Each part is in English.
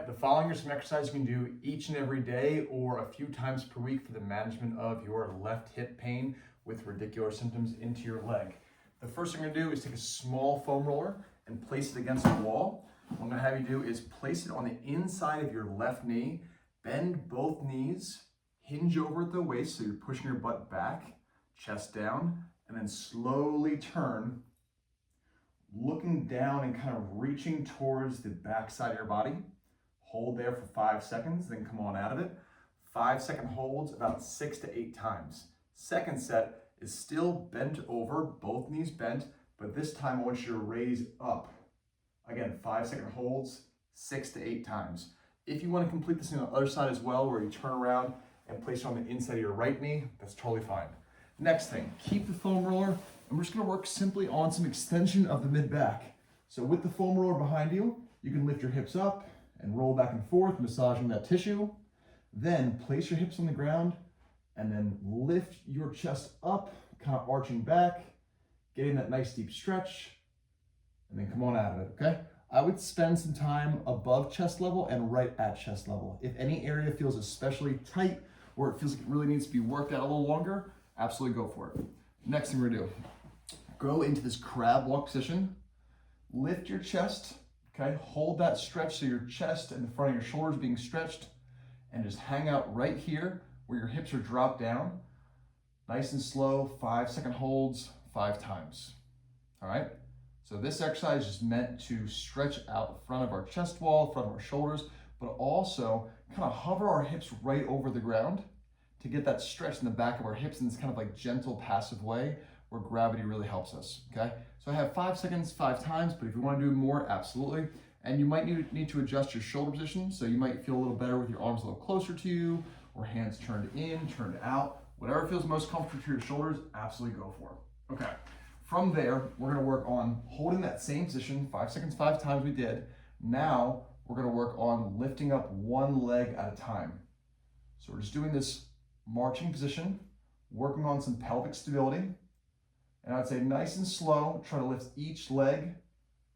right, the following are some exercises you can do each and every day or a few times per week for the management of your left hip pain with radicular symptoms into your leg. The first thing I'm gonna do is take a small foam roller and place it against the wall. What I'm gonna have you do is place it on the inside of your left knee, bend both knees, hinge over at the waist so you're pushing your butt back, chest down, and then slowly turn, looking down and kind of reaching towards the back side of your body. Hold there for 5 seconds, then come on out of it. 5-second holds about 6 to 8 times. Second set is still bent over, both knees bent, but this time I want you to raise up. Again, 5-second holds, 6 to 8 times. If you want to complete this on the other side as well, where you turn around and place it on the inside of your right knee, that's totally fine. Next thing, keep the foam roller, and we're just gonna work simply on some extension of the mid-back. So with the foam roller behind you, you can lift your hips up and roll back and forth, massaging that tissue. Then place your hips on the ground and then lift your chest up, kind of arching back, getting that nice deep stretch, and then come on out of it, okay? I would spend some time above chest level and right at chest level. If any area feels especially tight or it feels like it really needs to be worked out a little longer, absolutely go for it. Next thing we're gonna do, go into this crab walk position, lift your chest, okay? Hold that stretch so your chest and the front of your shoulders being stretched, and just hang out right here where your hips are dropped down. Nice and slow, 5-second holds, 5 times. All right? So this exercise is meant to stretch out the front of our chest wall, front of our shoulders, but also kind of hover our hips right over the ground to get that stretch in the back of our hips in this kind of like gentle, passive way where gravity really helps us, okay? So I have 5 seconds, 5 times, but if you want to do more, absolutely. And you might need to adjust your shoulder position, so you might feel a little better with your arms a little closer to you, or hands turned in, turned out. Whatever feels most comfortable to your shoulders, absolutely go for it. Okay, from there, we're gonna work on holding that same position, 5 seconds, 5 times we did. Now, we're gonna work on lifting up one leg at a time. So we're just doing this marching position, working on some pelvic stability. And I'd say nice and slow, try to lift each leg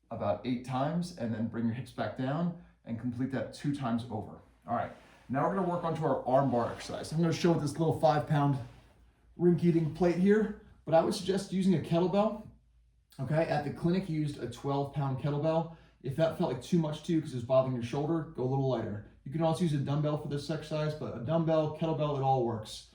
about 8 times and then bring your hips back down and complete that 2 times over. All right, now we're gonna work onto our arm bar exercise. I'm gonna show with this little 5-pound rink-eating plate here, but I would suggest using a kettlebell. Okay, at the clinic, you used a 12-pound kettlebell. If that felt like too much to you because it's bothering your shoulder, go a little lighter. You can also use a dumbbell for this exercise, but a dumbbell, kettlebell, it all works.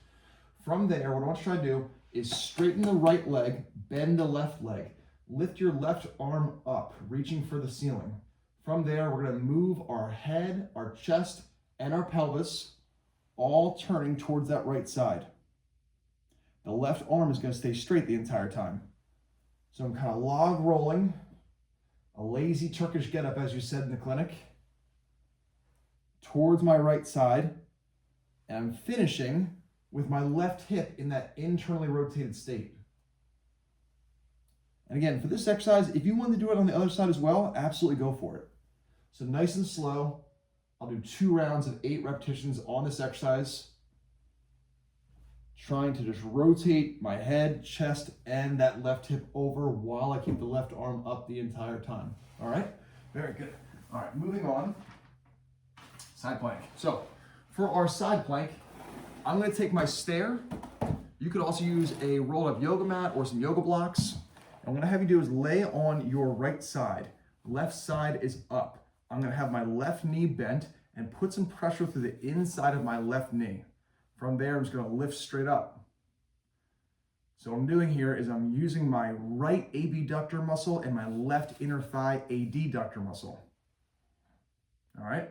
From there, what I want to try to do is straighten the right leg, bend the left leg. Lift your left arm up, reaching for the ceiling. From there, we're gonna move our head, our chest, and our pelvis, all turning towards that right side. The left arm is gonna stay straight the entire time. So I'm kind of log rolling, a lazy Turkish getup, as you said in the clinic, towards my right side, and I'm finishing with my left hip in that internally rotated state. And again, for this exercise, if you want to do it on the other side as well, absolutely go for it. So nice and slow. I'll do 2 rounds of 8 repetitions on this exercise, trying to just rotate my head, chest, and that left hip over while I keep the left arm up the entire time. All right? Very good. All right, moving on. Side plank. So for our side plank, I'm gonna take my stair. You could also use a rolled up yoga mat or some yoga blocks. And what I have you do is lay on your right side. Left side is up. I'm gonna have my left knee bent and put some pressure through the inside of my left knee. From there, I'm just gonna lift straight up. So what I'm doing here is I'm using my right abductor muscle and my left inner thigh adductor muscle. All right?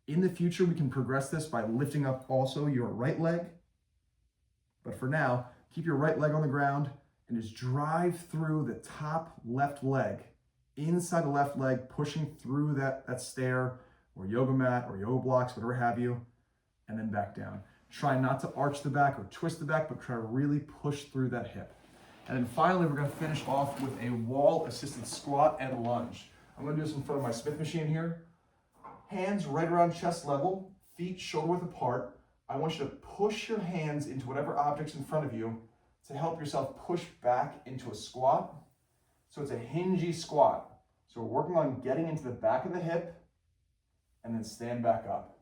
In the future, we can progress this by lifting up also your right leg. But for now, keep your right leg on the ground and just drive through the top left leg, inside the left leg, pushing through that stair or yoga mat or yoga blocks, whatever have you, and then back down. Try not to arch the back or twist the back, but try to really push through that hip. And then finally, we're gonna finish off with a wall-assisted squat and lunge. I'm gonna do this in front of my Smith machine here. Hands right around chest level, feet shoulder width apart. I want you to push your hands into whatever object's in front of you to help yourself push back into a squat. So it's a hingy squat. So we're working on getting into the back of the hip, and then stand back up.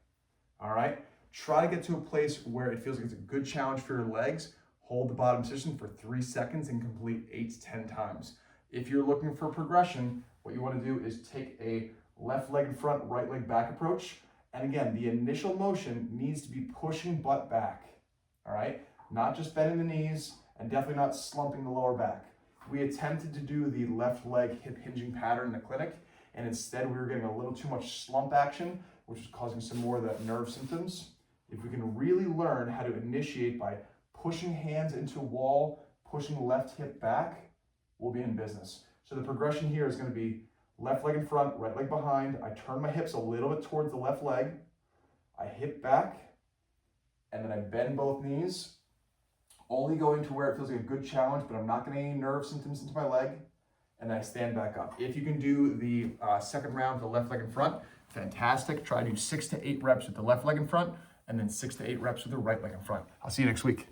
All right? Try to get to a place where it feels like it's a good challenge for your legs. Hold the bottom position for 3 seconds and complete 8 to 10 times. If you're looking for progression, what you want to do is take a left leg in front, right leg back approach. And again, the initial motion needs to be pushing butt back. All right? Not just bending the knees and definitely not slumping the lower back. We attempted to do the left leg hip hinging pattern in the clinic, and instead we were getting a little too much slump action, which was causing some more of the nerve symptoms. If we can really learn how to initiate by pushing hands into wall, pushing left hip back, we'll be in business. So the progression here is going to be left leg in front, right leg behind. I turn my hips a little bit towards the left leg. I hip back, and then I bend both knees, only going to where it feels like a good challenge, but I'm not getting any nerve symptoms into my leg, and then I stand back up. If you can do the second round with the left leg in front, fantastic. Try to do 6 to 8 reps with the left leg in front, and then 6 to 8 reps with the right leg in front. I'll see you next week.